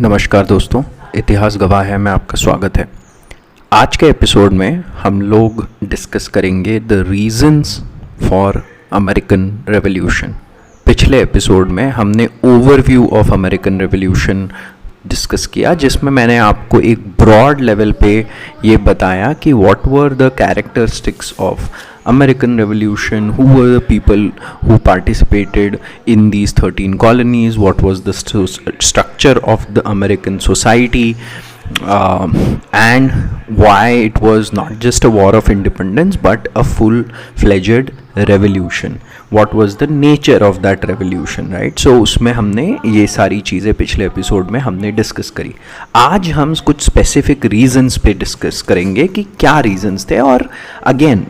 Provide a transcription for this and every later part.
नमस्कार दोस्तों, इतिहास गवाह है में आपका स्वागत है। आज के एपिसोड में हम लोग डिस्कस करेंगे the reasons for American revolution. पिछले एपिसोड में हमने overview of American revolution discuss किया, जिसमें मैंने आपको एक ब्रॉड लेवल पे ये बताया कि what were the characteristics of American Revolution, who were the people who participated in these 13 colonies, what was the structure of the American society, and why it was not just a war of independence but a full-fledged revolution. What was the nature of that revolution, right? So उसमें हमने ये सारी चीज़ें पिछले episode में हमने discuss करी। आज हम कुछ स्पेसिफिक रीजंस पे डिस्कस करेंगे कि क्या रीजंस थे। और अगेन,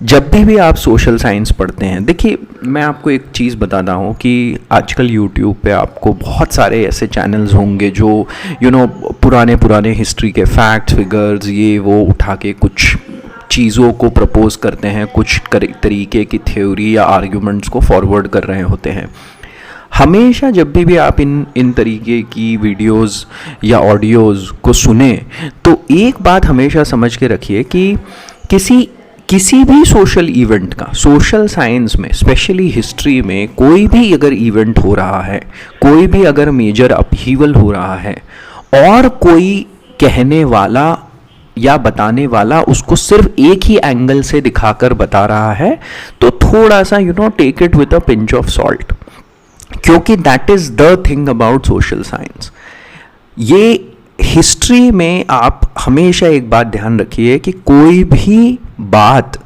जब भी आप सोशल साइंस पढ़ते हैं, देखिए मैं आपको एक चीज़ बताता हूँ कि आजकल यूट्यूब पे आपको बहुत सारे ऐसे चैनल्स होंगे जो पुराने हिस्ट्री के फैक्ट्स, फिगर्स, ये वो उठा के कुछ चीज़ों को प्रपोज करते हैं, कुछ तरीके की थ्योरी या आर्ग्यूमेंट्स को फॉरवर्ड कर रहे होते हैं। हमेशा जब भी आप इन तरीके की वीडियोस या ऑडियोज़ को सुने तो एक बात हमेशा समझ के रखिए कि किसी भी सोशल इवेंट का, सोशल साइंस में, स्पेशली हिस्ट्री में, कोई भी अगर इवेंट हो रहा है, कोई भी अगर मेजर अपहीवल हो रहा है और कोई कहने वाला या बताने वाला उसको सिर्फ एक ही एंगल से दिखाकर बता रहा है, तो थोड़ा सा take it with a pinch of salt, क्योंकि that is the thing about social science. ये हिस्ट्री में आप हमेशा एक बात ध्यान रखिए कि कोई भी बात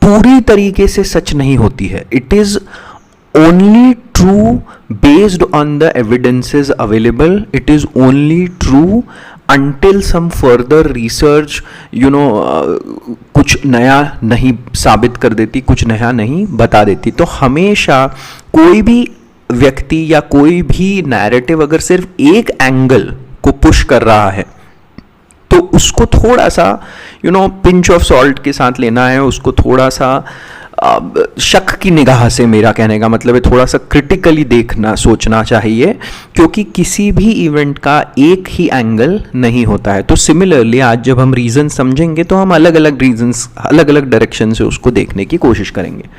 पूरी तरीके से सच नहीं होती है। It is only true based on the evidences available. It is only true until some further research कुछ नया नहीं साबित कर देती, कुछ नया नहीं बता देती। तो हमेशा कोई भी व्यक्ति या कोई भी नैरेटिव अगर सिर्फ एक एंगल को पुश कर रहा है तो उसको थोड़ा सा पिंच ऑफ सॉल्ट के साथ लेना है, उसको थोड़ा सा शक की निगाह से, मेरा कहने का मतलब है थोड़ा सा क्रिटिकली देखना, सोचना चाहिए, क्योंकि किसी भी इवेंट का एक ही एंगल नहीं होता है। तो सिमिलरली आज जब हम रीजन समझेंगे तो हम अलग अलग रीजंस, अलग अलग डायरेक्शन से उसको देखने की कोशिश करेंगे।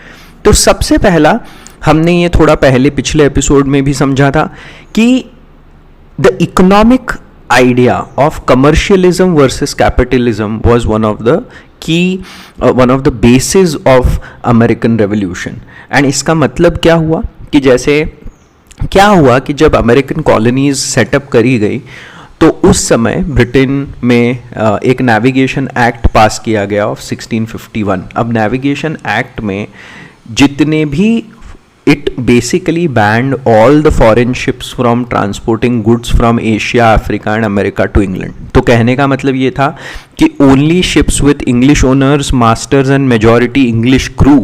तो सबसे पहला हमने ये थोड़ा पहले पिछले एपिसोड में भी समझा था कि the economic idea of commercialism versus capitalism was one of the bases of American Revolution। and इसका मतलब क्या हुआ कि क्या हुआ कि जब अमेरिकन कॉलोनीज सेटअप करी गई तो उस समय ब्रिटेन में एक नेविगेशन एक्ट पास किया गया ऑफ 1651। अब नेविगेशन एक्ट में जितने भी, it basically banned all the foreign ships from transporting goods from Asia, Africa and America to England। तो कहने का मतलब ये था कि only ships with English owners, masters and majority English crew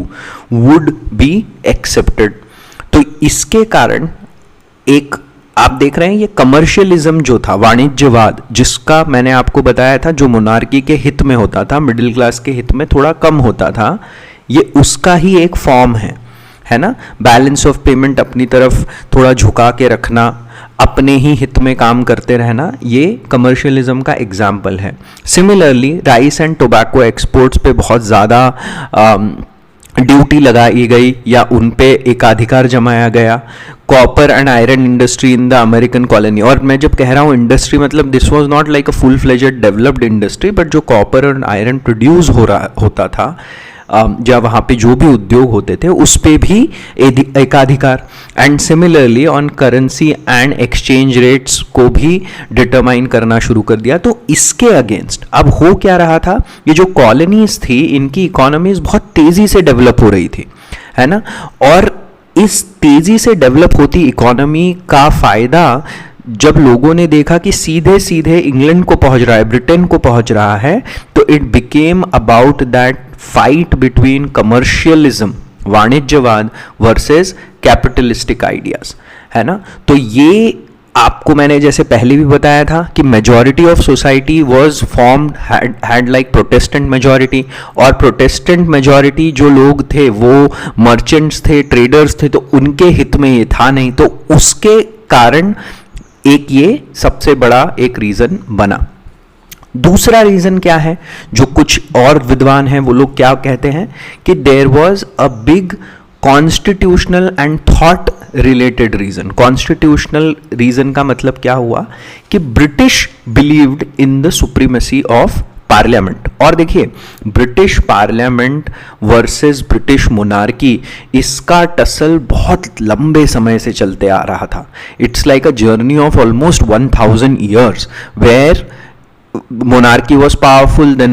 would be accepted। तो इसके कारण एक आप देख रहे हैं ये कमर्शियलिज्म जो था, वाणिज्यवाद, जिसका मैंने आपको बताया था जो मोनार्की के हित में होता था, मिडिल क्लास के हित में थोड़ा कम होता था, ये उसका ही एक फॉर्म है ना। बैलेंस ऑफ पेमेंट अपनी तरफ थोड़ा झुका के रखना, अपने ही हित में काम करते रहना, ये कमर्शियलिज्म का एग्जाम्पल है। Similarly rice and tobacco exports पे बहुत ज़्यादा ड्यूटी लगाई गई या उन पे एकाधिकार जमाया गया। Copper and iron industry in the American colony, और मैं जब कह रहा हूँ इंडस्ट्री मतलब this was not like a full fledged developed industry, but जो कॉपर और आयरन प्रोड्यूस होता था, जब वहाँ पे जो भी उद्योग होते थे उस पे भी एकाधिकार। And similarly on currency and exchange rates को भी डिटरमाइन करना शुरू कर दिया। तो इसके अगेंस्ट अब हो क्या रहा था, ये जो कॉलोनीज थी इनकी इकोनॉमीज बहुत तेजी से डेवलप हो रही थी, है ना। और इस तेजी से डेवलप होती इकोनॉमी का फायदा जब लोगों ने देखा कि सीधे सीधे इंग्लैंड को पहुंच रहा है, ब्रिटेन को पहुंच रहा है, तो it became about that fight between commercialism, वाणिज्यवाद वर्सेस कैपिटलिस्टिक आइडियाज, है ना। तो ये आपको मैंने जैसे पहले भी बताया था कि majority of society was formed had like Protestant majority, और प्रोटेस्टेंट मेजॉरिटी जो लोग थे वो मर्चेंट्स थे, ट्रेडर्स थे, तो उनके हित में ये था नहीं। तो उसके कारण एक ये सबसे बड़ा एक रीजन बना। दूसरा रीजन क्या है, जो कुछ और विद्वान हैं वो लोग क्या कहते हैं कि there was a big constitutional and thought related reason. Constitutional reason का मतलब क्या हुआ कि British believed in the supremacy of parliament. और देखिए, British parliament versus British monarchy, इसका टसल बहुत लंबे समय से चलते आ रहा था। It's like a journey of almost 1000 years where monarchy was powerful, then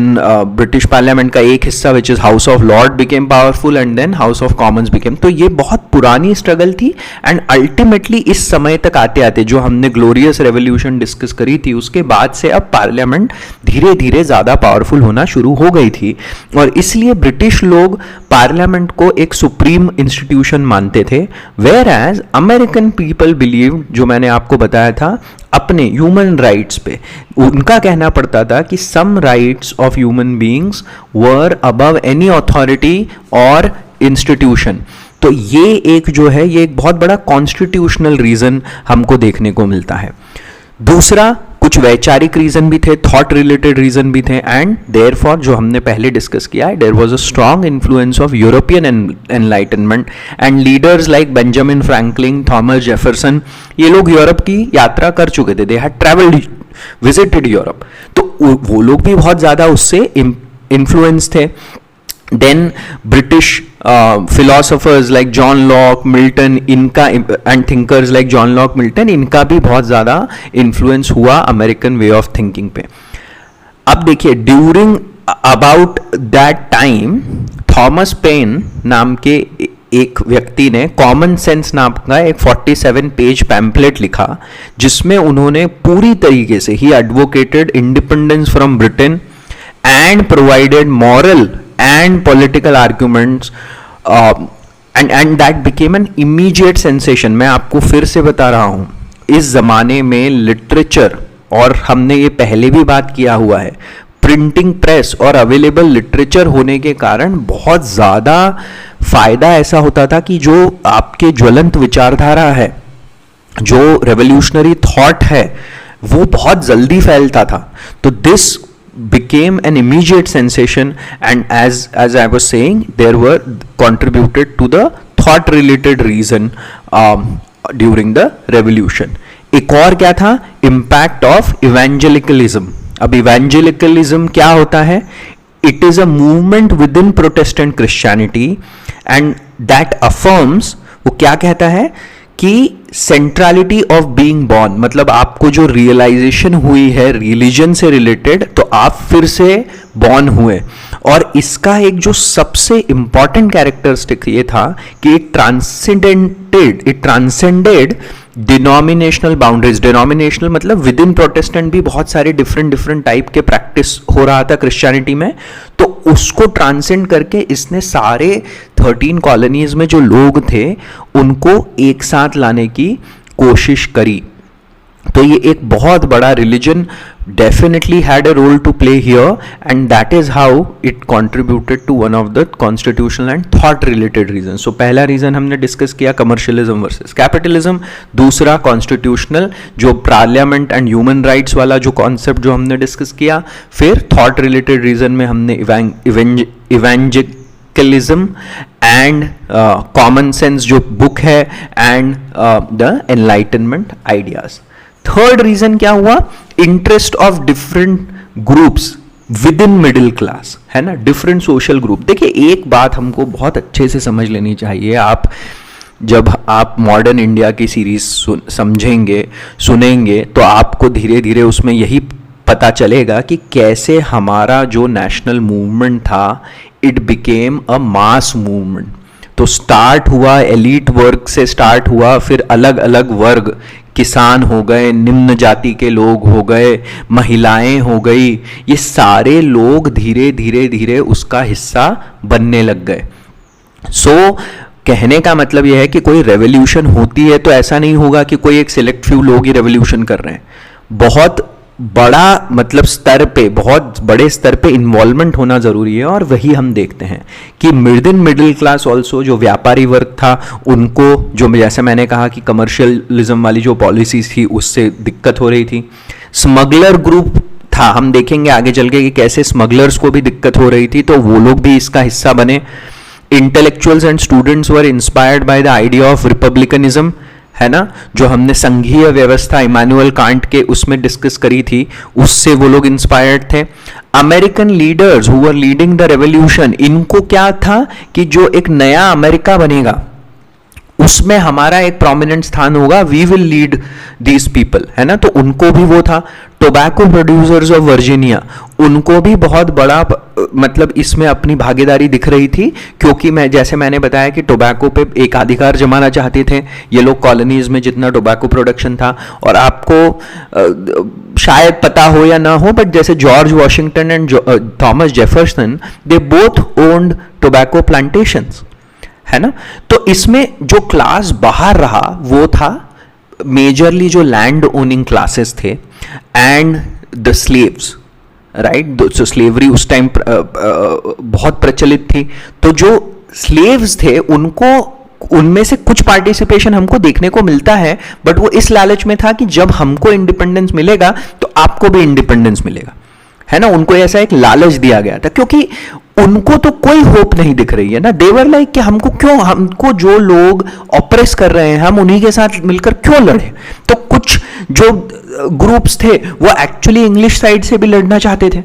British Parliament का एक हिस्सा which is House of Lord became powerful and then House of Commons became। तो ये बहुत पुरानी स्ट्रगल थी एंड अल्टीमेटली इस समय तक आते आते जो हमने ग्लोरियस रेवोल्यूशन डिस्कस करी थी उसके बाद से अब पार्लियामेंट धीरे धीरे ज़्यादा पावरफुल होना शुरू हो गई थी और इसलिए ब्रिटिश लोग पार्लियामेंट को एक सुप्रीम इंस्टीट्यूशन मानते थे, whereas American people believe, जो मैंने आपको बताया था, अपने ह्यूमन राइट्स पे उनका कहना पड़ता था कि some rights of human beings were above any authority और इंस्टीट्यूशन। तो ये एक जो है ये एक बहुत बड़ा कॉन्स्टिट्यूशनल रीजन हमको देखने को मिलता है। दूसरा, कुछ वैचारिक रीजन भी थे, थॉट रिलेटेड रीजन भी थे एंड देयरफॉर जो हमने पहले डिस्कस किया है, there was a strong influence of European enlightenment and leaders like Benjamin Franklin, Thomas Jefferson. ये लोग यूरोप की यात्रा कर चुके थे, they had travelled, visited Europe, तो वो लोग भी बहुत ज़्यादा उससे इन्फ्लुएंस थे। Then British philosophers like John Locke, Milton, इनका and thinkers like John Locke, Milton, इनका भी बहुत ज़्यादा इन्फ्लुएंस हुआ अमेरिकन वे ऑफ थिंकिंग पे। अब देखिए, during about that time Thomas pen नाम के एक व्यक्ति ने कॉमन सेंस नाम का एक 47 पेज पैम्पलेट लिखा जिसमें उन्होंने पूरी तरीके से ही advocated independence from Britain and provided moral and political arguments and that became an immediate sensation। मैं आपको फिर से बता रहा हूँ, इस ज़माने में लिटरेचर, और हमने ये पहले भी बात किया हुआ है, प्रिंटिंग प्रेस और अवेलेबल लिटरेचर होने के कारण बहुत ज़्यादा फ़ायदा ऐसा होता था कि जो आपके ज्वलंत विचारधारा है, जो रेवोल्यूशनरी थॉट है, वो बहुत जल्दी फैलता था। तो this became an immediate sensation and as I was saying, there were contributed to the thought related reason during the revolution। एक और क्या था, impact of evangelicalism। अब evangelicalism क्या होता है, it is a movement within Protestant Christianity and that affirms, वो क्या कहता है कि सेंट्रलिटी ऑफ बीइंग बॉर्न, मतलब आपको जो रियलाइजेशन हुई है रिलीजन से रिलेटेड, तो आप फिर से बॉर्न हुए। और इसका एक जो सबसे इंपॉर्टेंट कैरेक्टरिस्टिक ये था कि it transcended denominational boundaries. Denominational मतलब विद इन प्रोटेस्टेंट भी बहुत सारे डिफरेंट टाइप के प्रैक्टिस हो रहा था क्रिश्चियनिटी में, तो उसको ट्रांसेंड करके इसने सारे 13 कॉलोनीज में जो लोग थे उनको एक साथ लाने की कोशिश करी। तो ये एक बहुत बड़ा religion definitely had a role to play here and that is how it contributed to one of the constitutional and thought related reason. So पहला रीजन हमने डिस्कस किया कमर्शियलिज्म वर्सेस कैपिटलिज्म, दूसरा कॉन्स्टिट्यूशनल जो पार्लियामेंट एंड ह्यूमन राइट्स वाला जो concept जो हमने discuss किया, फिर थॉट रिलेटेड रीजन में हमने इवेंजेलिज्म एंड कॉमन सेंस जो बुक है and the enlightenment ideas. Third reason क्या हुआ, interest of different groups within middle class, है ना, डिफरेंट सोशल ग्रुप। देखिए, एक बात हमको बहुत अच्छे से समझ लेनी चाहिए, आप जब आप मॉडर्न इंडिया की सीरीज समझेंगे सुनेंगे तो आपको धीरे धीरे उसमें यही पता चलेगा कि कैसे हमारा जो नेशनल मूवमेंट था it became a mass movement. तो स्टार्ट हुआ एलीट वर्ग से, स्टार्ट हुआ, फिर अलग अलग वर्ग, किसान हो गए, निम्न जाति के लोग हो गए, महिलाएं हो गई, ये सारे लोग धीरे धीरे धीरे उसका हिस्सा बनने लग गए। सो कहने का मतलब यह है कि कोई रेवोल्यूशन होती है तो ऐसा नहीं होगा कि कोई एक सिलेक्ट फ्यू लोग ही रेवोल्यूशन कर रहे हैं। बहुत बड़ा मतलब स्तर पे, बहुत बड़े स्तर पे इन्वॉल्वमेंट होना ज़रूरी है। और वही हम देखते हैं कि मिडिल क्लास ऑल्सो, जो व्यापारी वर्ग था, उनको जो जैसे मैंने कहा कि कमर्शियलिज्म वाली जो पॉलिसीज थी उससे दिक्कत हो रही थी। स्मगलर ग्रुप था, हम देखेंगे आगे चल के कि कैसे स्मगलर्स को भी दिक्कत हो रही थी, तो वो लोग भी इसका हिस्सा बने। Intellectuals and students were inspired by the idea of republicanism, है ना, जो हमने संघीय व्यवस्था इमानुअल कांट के उसमें डिस्कस करी थी, उससे वो लोग इंस्पायर्ड थे। American leaders who were leading the revolution, इनको क्या था कि जो एक नया अमेरिका बनेगा उसमें हमारा एक प्रोमिनेंट स्थान होगा, we will lead these people, है ना, तो उनको भी वो था। टोबैको प्रोड्यूसर्स ऑफ वर्जीनिया, उनको भी बहुत बड़ा मतलब इसमें अपनी भागीदारी दिख रही थी, क्योंकि जैसे मैंने बताया कि टोबैको पे एकाधिकार जमाना चाहते थे ये लोग कॉलोनीज में जितना टोबैको प्रोडक्शन था। और आपको शायद पता हो या ना हो, बट जैसे George Washington and Thomas Jefferson, they both owned tobacco plantations, है ना। तो इसमें जो क्लास बाहर रहा वो था मेजरली जो लैंड ओनिंग क्लासेस थे एंड द स्लेव्स, राइट। तो स्लेवरी उस टाइम बहुत प्रचलित थी, तो जो स्लेव्स थे उनको, उनमें से कुछ पार्टिसिपेशन हमको देखने को मिलता है, बट वो इस लालच में था कि जब हमको इंडिपेंडेंस मिलेगा तो आपको भी इंडिपेंडेंस मिलेगा, है ना। उनको ऐसा एक लालच दिया गया था, क्योंकि उनको तो कोई होप नहीं दिख रही है ना। देवर लाइक कि हमको जो लोग ऑपरेस कर रहे हैं हम उन्हीं के साथ मिलकर क्यों लड़े। तो कुछ जो ग्रुप्स थे वो एक्चुअली इंग्लिश साइड से भी लड़ना चाहते थे,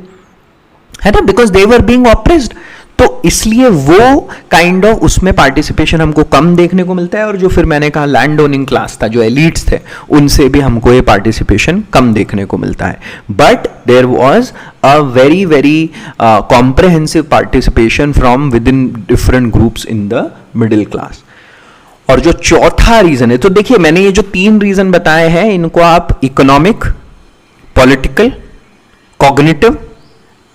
है ना, because they were being oppressed. तो इसलिए वो काइंड ऑफ उसमें पार्टिसिपेशन हमको कम देखने को मिलता है। और जो फिर मैंने कहा लैंड ओनिंग क्लास था, जो एलिट्स थे, उनसे भी हमको ये पार्टिसिपेशन कम देखने को मिलता है। But there was a very very comprehensive participation from within different groups in the middle class. और जो चौथा रीजन है, तो देखिए मैंने ये जो 3 रीजन बताए हैं, इनको आप economic, political, cognitive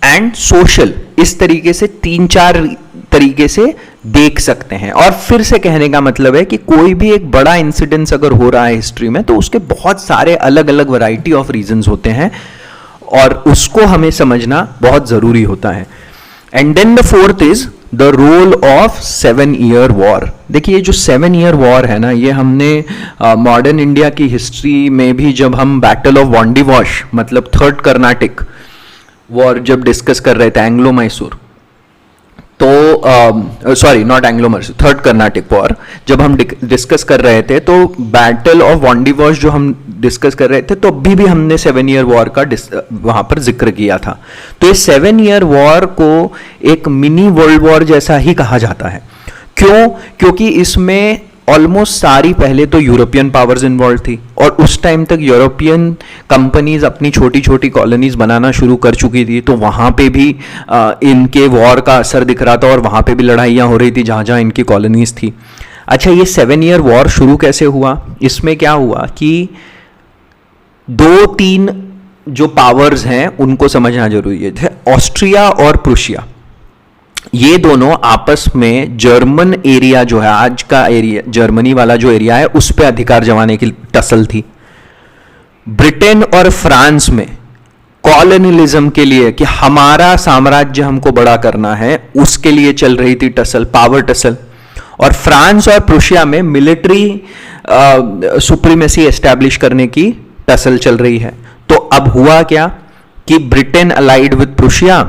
and social, इस तरीके से 3-4 तरीके से देख सकते हैं। और फिर से कहने का मतलब है कि कोई भी एक बड़ा इंसिडेंस अगर हो रहा है हिस्ट्री में, तो उसके बहुत सारे अलग अलग वैरायटी ऑफ रीजंस होते हैं और उसको हमें समझना बहुत जरूरी होता है। And then the fourth is the role of 7 year war. देखिए जो 7 ईयर वॉर है ना, ये हमने मॉडर्न इंडिया की हिस्ट्री में भी, जब हम बैटल ऑफ वांडीवॉश मतलब थर्ड कर्नाटिक वॉर जब डिस्कस कर रहे थे, एंग्लो मैसूर, तो sorry not Anglo Mysore, third Carnatic war जब हम डिस्कस कर रहे थे, तो बैटल ऑफ वांडीवॉश जो हम डिस्कस कर रहे थे, तो अभी भी हमने 7 ईयर वॉर का वहां पर जिक्र किया था। तो ये 7 ईयर वॉर को एक मिनी वर्ल्ड वॉर जैसा ही कहा जाता है। क्यों? क्योंकि इसमें ऑलमोस्ट सारी पहले तो यूरोपियन पावर्स इन्वॉल्व थी, और उस टाइम तक यूरोपियन कंपनीज अपनी छोटी छोटी कॉलोनीज बनाना शुरू कर चुकी थी, तो वहाँ पे भी इनके वॉर का असर दिख रहा था और वहाँ पे भी लड़ाइयाँ हो रही थी जहाँ जहाँ इनकी कॉलोनीज थी। अच्छा, ये 7 ईयर वॉर शुरू कैसे हुआ? इसमें क्या हुआ कि 2-3 जो पावर्स हैं उनको समझना जरूरी है। ऑस्ट्रिया और प्रूशिया, ये दोनों आपस में जर्मन एरिया जो है, आज का एरिया जर्मनी वाला जो एरिया है, उस पर अधिकार जमाने की टसल थी। ब्रिटेन और फ्रांस में कॉलोनियलिज्म के लिए कि हमारा साम्राज्य हमको बड़ा करना है, उसके लिए चल रही थी टसल, पावर टसल। और फ्रांस और प्रूशिया में मिलिट्री सुप्रीमेसी एस्टैब्लिश करने की टसल चल रही है। तो अब हुआ क्या कि Britain allied with Prussia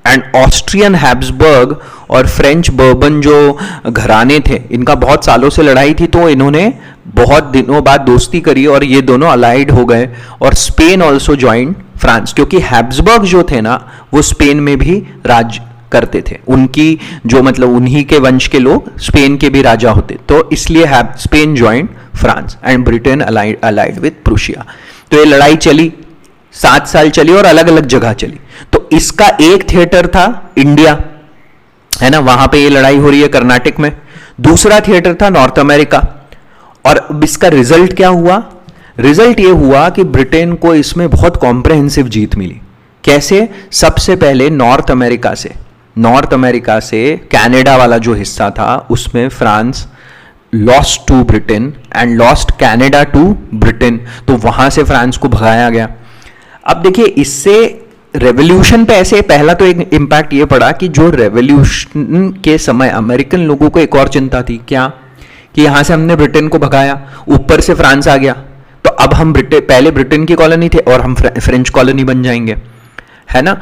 and Austrian Habsburg और फ्रेंच बर्बन जो घराने थे, इनका बहुत सालों से लड़ाई थी, तो इन्होंने बहुत दिनों बाद दोस्ती करी और ये दोनों अलाइड हो गए। और स्पेन ऑल्सो ज्वाइन फ्रांस, क्योंकि हैब्सबर्ग जो थे ना, वो स्पेन में भी राज करते थे। उनकी जो मतलब उन्हीं के वंश के लोग स्पेन के भी राजा होते, तो इसलिए Spain join France and Britain allied with Prussia. तो ये लड़ाई चली, 7 साल चली और अलग अलग जगह चली। तो इसका एक थिएटर था इंडिया, है ना, वहां पे ये लड़ाई हो रही है कर्नाटक में। दूसरा थिएटर था नॉर्थ अमेरिका। और इसका रिजल्ट क्या हुआ? रिजल्ट ये हुआ कि ब्रिटेन को इसमें बहुत कॉम्प्रहेंसिव जीत मिली। कैसे? सबसे पहले नॉर्थ अमेरिका से कनाडा वाला जो हिस्सा था, उसमें France lost to Britain and lost Canada to Britain, तो वहां से फ्रांस को भगाया गया। अब देखिए इससे रेवोल्यूशन पे ऐसे पहला तो एक इम्पैक्ट ये पड़ा कि जो रेवोल्यूशन के समय अमेरिकन लोगों को एक और चिंता थी, क्या कि यहां से हमने ब्रिटेन को भगाया, ऊपर से फ्रांस आ गया, तो अब हम पहले ब्रिटेन की कॉलोनी थे और हम फ्रेंच कॉलोनी बन जाएंगे, है ना।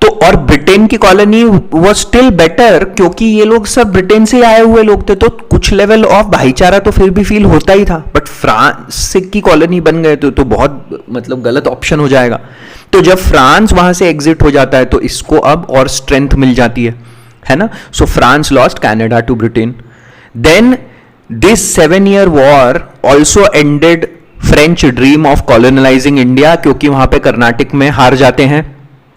तो और ब्रिटेन की कॉलोनी वाज स्टिल बेटर, क्योंकि ये लोग सब ब्रिटेन से आए हुए लोग थे, तो कुछ लेवल ऑफ भाईचारा तो फिर भी फील होता ही था। बट फ्रांस की कॉलोनी बन गए तो बहुत मतलब गलत ऑप्शन हो जाएगा। तो जब फ्रांस वहां से एग्जिट हो जाता है तो इसको अब और स्ट्रेंथ मिल जाती है ना। So France lost Canada to Britain. Then this 7 year war also ended French dream of colonising India, क्योंकि वहां पे कर्नाटक में हार जाते हैं,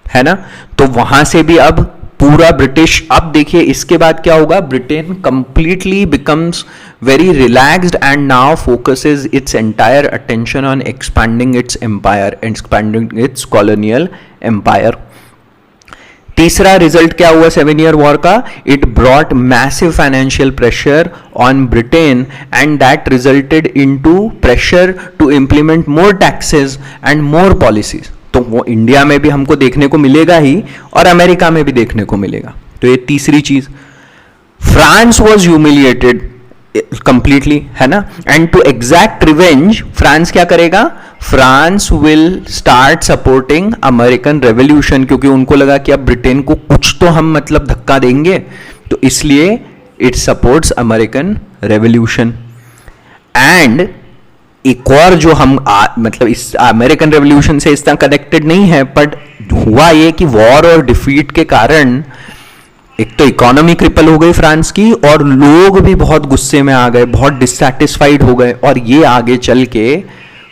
है ना। तो वहां से भी अब पूरा ब्रिटिश, अब देखिए इसके बाद क्या होगा, Britain completely becomes very relaxed and now focuses its entire attention on expanding its empire, expanding its colonial empire. तीसरा रिजल्ट क्या हुआ 7 year वॉर का, it brought massive financial pressure on Britain and that resulted into pressure to implement more taxes and more policies. तो वो India में भी हमको देखने को मिलेगा ही और अमेरिका में भी देखने को मिलेगा। तो ये तीसरी चीज, फ्रांस वॉज ह्यूमिलिएटेड कंप्लीटली, है ना। And to exact revenge France क्या करेगा, France will start supporting American revolution, क्योंकि उनको लगा कि अब ब्रिटेन को कुछ तो हम मतलब धक्का देंगे, तो इसलिए it supports American revolution. And एक और जो हम मतलब इस अमेरिकन रेवोल्यूशन से इस तरह कनेक्टेड नहीं है, बट हुआ ये कि वॉर और डिफीट के कारण एक तो इकोनॉमी क्रिपल हो गई फ्रांस की, और लोग भी बहुत गुस्से में आ गए, बहुत डिससैटिस्फाइड हो गए, और ये आगे चल के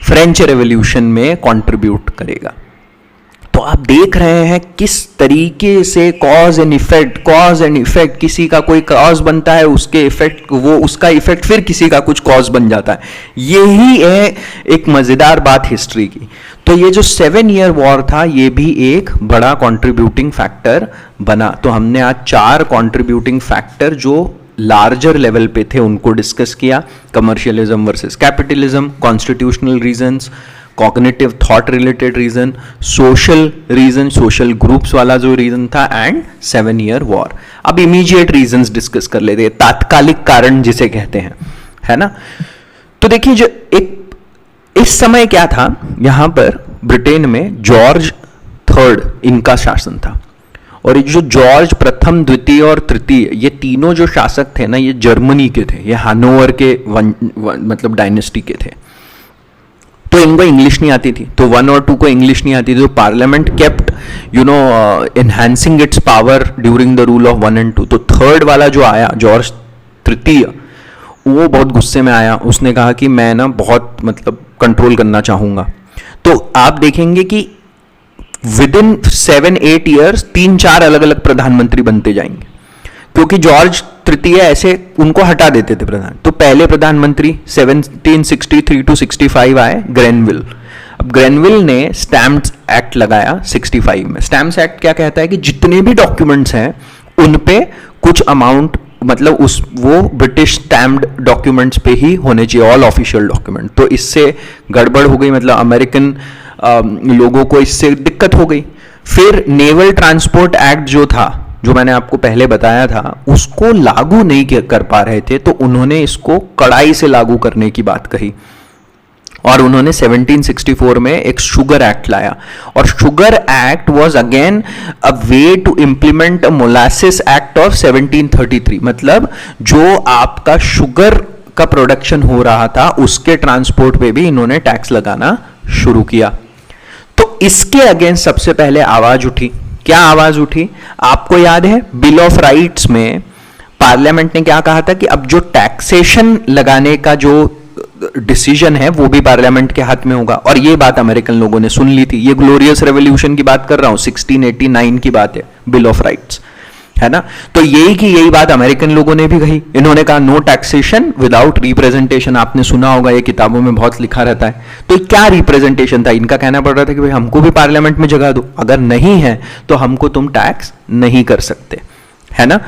फ्रेंच रेवोल्यूशन में कंट्रीब्यूट करेगा। तो आप देख रहे हैं किस तरीके से कॉज एंड इफेक्ट, किसी का कोई कॉज बनता है, उसके इफेक्ट, वो उसका इफेक्ट फिर किसी का कुछ कॉज बन जाता है। यही है एक मजेदार बात हिस्ट्री की। तो ये जो 7 year वॉर था, ये भी एक बड़ा कंट्रीब्यूटिंग फैक्टर बना। तो हमने आज 4 कंट्रीब्यूटिंग फैक्टर जो लार्जर लेवल पे थे उनको डिस्कस किया, commercialism versus capitalism, constitutional reasons, cognitive thought related reason, social reason, social groups वाला जो रीजन था, एंड 7 year वॉर। अब इमीडिएट रीजंस डिस्कस कर लेते हैं, तात्कालिक कारण जिसे कहते हैं, है ना। तो देखिए जो एक इस समय क्या था, यहां पर ब्रिटेन में जॉर्ज III इनका शासन था, और ये जो जॉर्ज प्रथम, द्वितीय और तृतीय, ये तीनों जो शासक थे ना, ये जर्मनी के थे, ये हानोवर के मतलब डायनेस्टी के थे। तो इनको इंग्लिश नहीं आती थी, तो 1 और 2 को इंग्लिश नहीं आती थी, तो parliament kept enhancing it's power during the rule of 1 and 2। तो थर्ड वाला जो आया जॉर्ज तृतीय, वो बहुत गुस्से में आया, उसने कहा कि मैं ना बहुत मतलब कंट्रोल करना चाहूंगा। तो आप देखेंगे कि विद इन 7-8 years 3-4 अलग अलग प्रधानमंत्री बनते जाएंगे, क्योंकि जॉर्ज तृतीय ऐसे उनको हटा देते थे प्रधान। तो पहले प्रधानमंत्री 1763 to 65 आए ग्रेनविल। अब ग्रेनविल ने स्टैम्प्स एक्ट लगाया 65 में। स्टैम्प्स एक्ट क्या कहता है कि जितने भी डॉक्यूमेंट्स हैं उन पे कुछ अमाउंट, मतलब उस वो ब्रिटिश स्टैम्प्ड डॉक्यूमेंट्स पे ही होने चाहिए, ऑल ऑफिशियल डॉक्यूमेंट। तो इससे गड़बड़ हो गई, मतलब अमेरिकन लोगों को इससे दिक्कत हो गई। फिर नेवल ट्रांसपोर्ट एक्ट जो था, जो मैंने आपको पहले बताया था, उसको लागू नहीं कर पा रहे थे, तो उन्होंने इसको कड़ाई से लागू करने की बात कही, और उन्होंने 1764 में एक शुगर एक्ट लाया। और sugar act was again a way to implement a molasses act of 1733, मतलब जो आपका शुगर का प्रोडक्शन हो रहा था उसके ट्रांसपोर्ट पे भी इन्होंने टैक्स लगाना शुरू किया। तो इसके अगेंस्ट सबसे पहले आवाज उठी। क्या आवाज उठी आपको याद है? बिल ऑफ राइट्स में पार्लियामेंट ने क्या कहा था कि अब जो टैक्सेशन लगाने का जो डिसीजन है वो भी पार्लियामेंट के हाथ में होगा। और ये बात अमेरिकन लोगों ने सुन ली थी। ये ग्लोरियस रेवोल्यूशन की बात कर रहा हूं, 1689 की बात है, बिल ऑफ राइट्स, है ना। तो यही बात अमेरिकन लोगों ने भी कही। इन्होंने कहा नो टैक्सेशन विदाउट रिप्रेजेंटेशन। आपने सुना होगा, ये किताबों में बहुत लिखा रहता है। तो क्या रिप्रेजेंटेशन था? इनका कहना पड़ रहा था कि भाई हमको भी पार्लियामेंट में जगह दो, अगर नहीं है तो हमको तुम टैक्स नहीं कर सकते, है ना।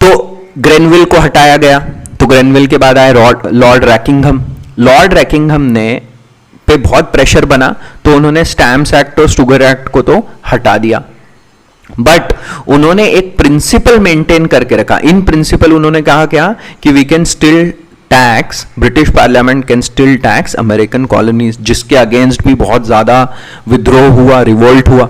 तो ग्रेनविल को हटाया गया। तो ग्रेनविल के बाद आए लॉर्ड रैकिंघम। लॉर्ड रैकिंघम ने पे बहुत प्रेशर बना तो उन्होंने स्टैम्प्स एक्ट और शुगर एक्ट को तो हटा दिया, बट उन्होंने एक प्रिंसिपल मेंटेन करके रखा। इन प्रिंसिपल उन्होंने कहा क्या कि we can still tax, British parliament can still tax American colonies, जिसके अगेंस्ट भी बहुत ज्यादा विद्रोह हुआ, रिवोल्ट हुआ।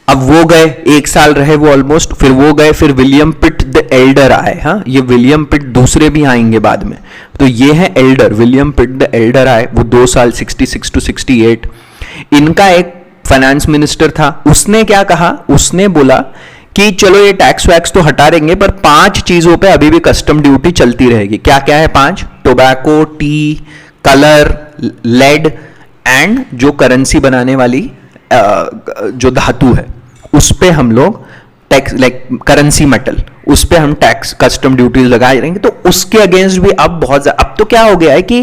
अब वो गए, 1 साल रहे वो ऑलमोस्ट, फिर वो गए, फिर विलियम पिट द एल्डर आए। हाँ, ये विलियम पिट दूसरे भी आएंगे बाद में, तो ये है elder, William Pitt the elder आए, वो 2 साल 66 to 68। इनका एक फाइनेंस मिनिस्टर था, उसने क्या कहा, उसने बोला कि चलो ये टैक्स वैक्स तो हटा देंगे पर 5 चीजों पे अभी भी कस्टम ड्यूटी चलती रहेगी। क्या क्या है 5? Tobacco, tea, colour, lead and जो करेंसी बनाने वाली जो धातु है उस पे हम लोग टैक्स, लाइक करेंसी मेटल, उस पे हम टैक्स कस्टम ड्यूटीज लगाए रहेंगे। तो उसके अगेंस्ट भी अब बहुत, अब तो क्या हो गया है कि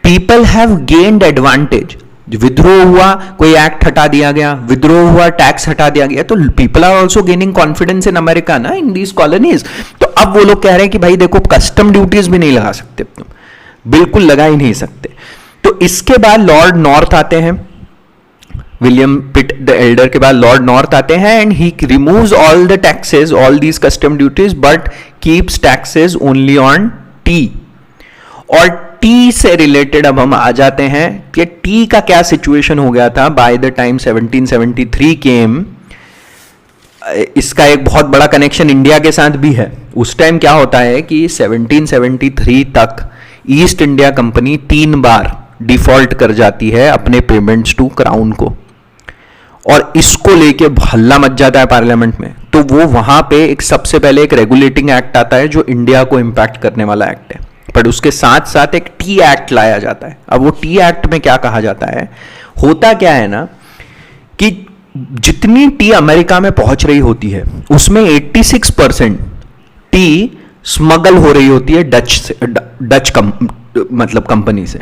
पीपल हैव गेन्ड एडवांटेज। विद्रोह हुआ, कोई एक्ट हटा दिया गया, विद्रोह हुआ, टैक्स हटा दिया गया, तो people are also gaining confidence in America ना, इन दीज कॉलोनीज। तो अब वो लोग कह रहे हैं कि भाई देखो कस्टम ड्यूटीज भी नहीं लगा सकते तुम, बिल्कुल लगा ही नहीं सकते। तो इसके बाद लॉर्ड नॉर्थ आते हैं, विलियम पिट द एल्डर के बाद लॉर्ड नॉर्थ आते हैं, and he removes all the taxes, all these custom duties, but keeps taxes only on T. और टी से रिलेटेड अब हम आ जाते हैं कि टी का क्या सिचुएशन हो गया था बाय द टाइम 1773 केम। इसका एक बहुत बड़ा कनेक्शन इंडिया के साथ भी है। उस टाइम क्या होता है कि 1773 तक ईस्ट इंडिया कंपनी 3 बार डिफॉल्ट कर जाती है अपने पेमेंट्स टू क्राउन को, और इसको लेके हल्ला मच जाता है पार्लियामेंट में। तो वो वहां पे एक सबसे पहले एक रेगुलेटिंग एक्ट आता है जो इंडिया को इंपैक्ट करने वाला एक्ट है, पर उसके साथ साथ एक टी एक्ट लाया जाता है। अब वो टी एक्ट में क्या कहा जाता है, होता क्या है ना कि जितनी टी अमेरिका में पहुंच रही होती है उसमें 86% टी स्मगल हो रही होती है डच से, डच मतलब कंपनी से,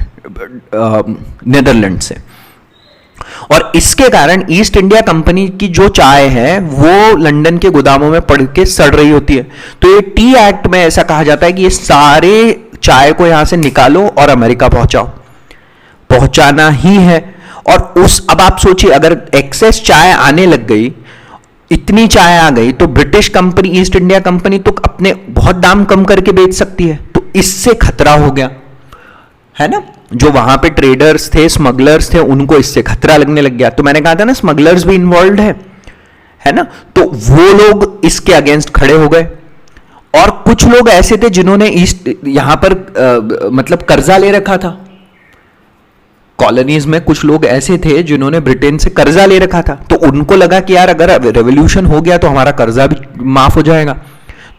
नेदरलैंड से। और इसके कारण ईस्ट इंडिया कंपनी की जो चाय है वो लंदन के गोदामों में पड़ के सड़ रही होती है। तो ये टी एक्ट में ऐसा कहा जाता है कि ये सारे चाय को यहां से निकालो और अमेरिका पहुंचाओ, पहुंचाना ही है। और उस, अब आप सोचिए अगर एक्सेस चाय आने लग गई, इतनी चाय आ गई, तो British company, east India company तो अपने बहुत दाम कम करके बेच सकती है। तो इससे खतरा हो गया है ना, जो वहां पे ट्रेडर्स थे, स्मगलर्स थे, उनको इससे खतरा लगने लग गया। तो मैंने कहा था ना स्मगलर्स भी इन्वॉल्व है ना, तो वो लोग इसके अगेंस्ट खड़े हो गए। और कुछ लोग ऐसे थे जिन्होंने यहां पर मतलब कर्जा ले रखा था। कॉलोनीज में कुछ लोग ऐसे थे जिन्होंने ब्रिटेन से कर्जा ले रखा था, तो उनको लगा कि यार अगर रेवोल्यूशन हो गया तो हमारा कर्जा भी माफ हो जाएगा,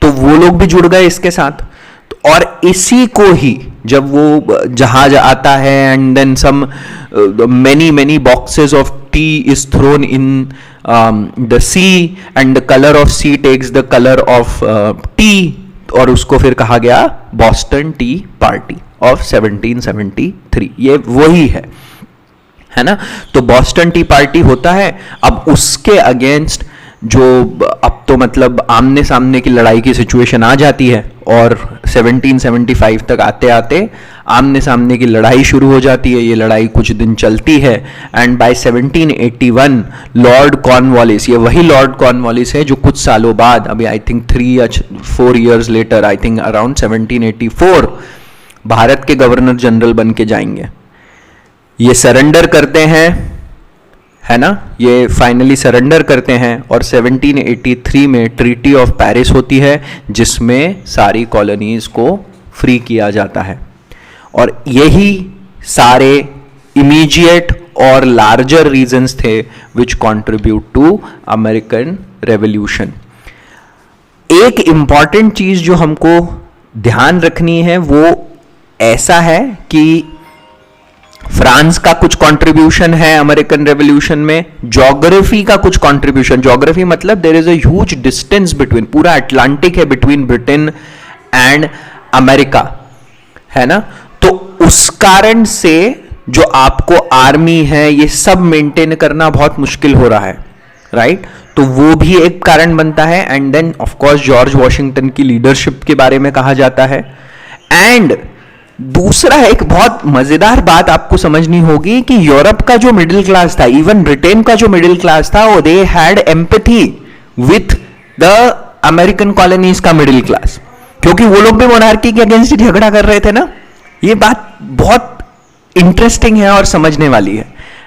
तो वो लोग भी जुड़ गए इसके साथ। और इसी को ही जब वो जहाज आता है and then some many boxes of tea is thrown in the sea and the color of sea takes the color of tea, और उसको फिर कहा गया बॉस्टन टी पार्टी ऑफ 1773। ये वही है ना। तो बॉस्टन टी पार्टी होता है। अब उसके अगेंस्ट जो अब तो मतलब आमने सामने की लड़ाई की सिचुएशन आ जाती है, और 1775 तक आते आते आमने सामने की लड़ाई शुरू हो जाती है। ये लड़ाई कुछ दिन चलती है, एंड बाय 1781 लॉर्ड कॉर्नवालिस, ये वही लॉर्ड कॉर्नवालिस है जो कुछ सालों बाद, अभी आई थिंक 3 या 4 years later, I think around 1784 Bharat के गवर्नर जनरल बन के जाएंगे। ये सरेंडर करते हैं, है ना, ये फाइनली सरेंडर करते हैं, और 1783 में ट्रीटी ऑफ पेरिस होती है जिसमें सारी कॉलोनीज को फ्री किया जाता है। और यही सारे इमीडिएट और लार्जर रीजंस थे विच कंट्रीब्यूट टू अमेरिकन रेवोल्यूशन। एक इंपॉर्टेंट चीज जो हमको ध्यान रखनी है वो ऐसा है कि फ्रांस का कुछ कंट्रीब्यूशन है अमेरिकन रेवोल्यूशन में, ज्योग्राफी का कुछ कंट्रीब्यूशन, ज्योग्राफी मतलब there is a huge distance between, पूरा अटलांटिक है बिटवीन ब्रिटेन एंड अमेरिका, है ना। तो उस कारण से जो आपको आर्मी है ये सब मेंटेन करना बहुत मुश्किल हो रहा है, राइट। तो वो भी एक कारण बनता है। And then of course George Washington की लीडरशिप के बारे में कहा जाता है। एंड दूसरा एक बहुत मजेदार बात आपको समझनी होगी कि यूरोप का जो मिडिल क्लास था, इवन ब्रिटेन का जो मिडिल क्लास था, वो they had empathy with the American colonies का मिडिल क्लास, क्योंकि वो लोग भी मोनार्की के अगेंस्ट झगड़ा कर रहे थे ना। ये बात बहुत इंटरेस्टिंग है और समझने वाली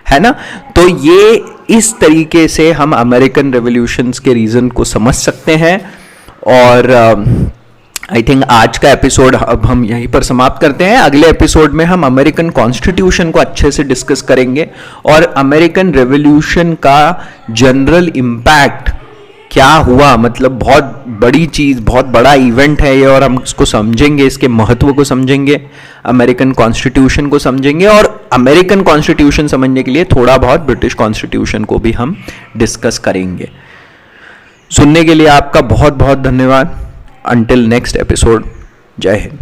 है ना। तो ये इस तरीके से हम अमेरिकन रेवोल्यूशंस के रीजन को समझ सकते हैं। और आई थिंक आज का एपिसोड अब हम यहीं पर समाप्त करते हैं। अगले एपिसोड में हम अमेरिकन कॉन्स्टिट्यूशन को अच्छे से डिस्कस करेंगे और अमेरिकन रेवोल्यूशन का जनरल इम्पैक्ट क्या हुआ, मतलब बहुत बड़ी चीज़, बहुत बड़ा इवेंट है ये, और हम इसको समझेंगे, इसके महत्व को समझेंगे, अमेरिकन कॉन्स्टिट्यूशन को समझेंगे, और अमेरिकन कॉन्स्टिट्यूशन समझने के लिए थोड़ा बहुत ब्रिटिश कॉन्स्टिट्यूशन को भी हम डिस्कस करेंगे। सुनने के लिए आपका बहुत बहुत धन्यवाद। Until next episode, Jai Hind.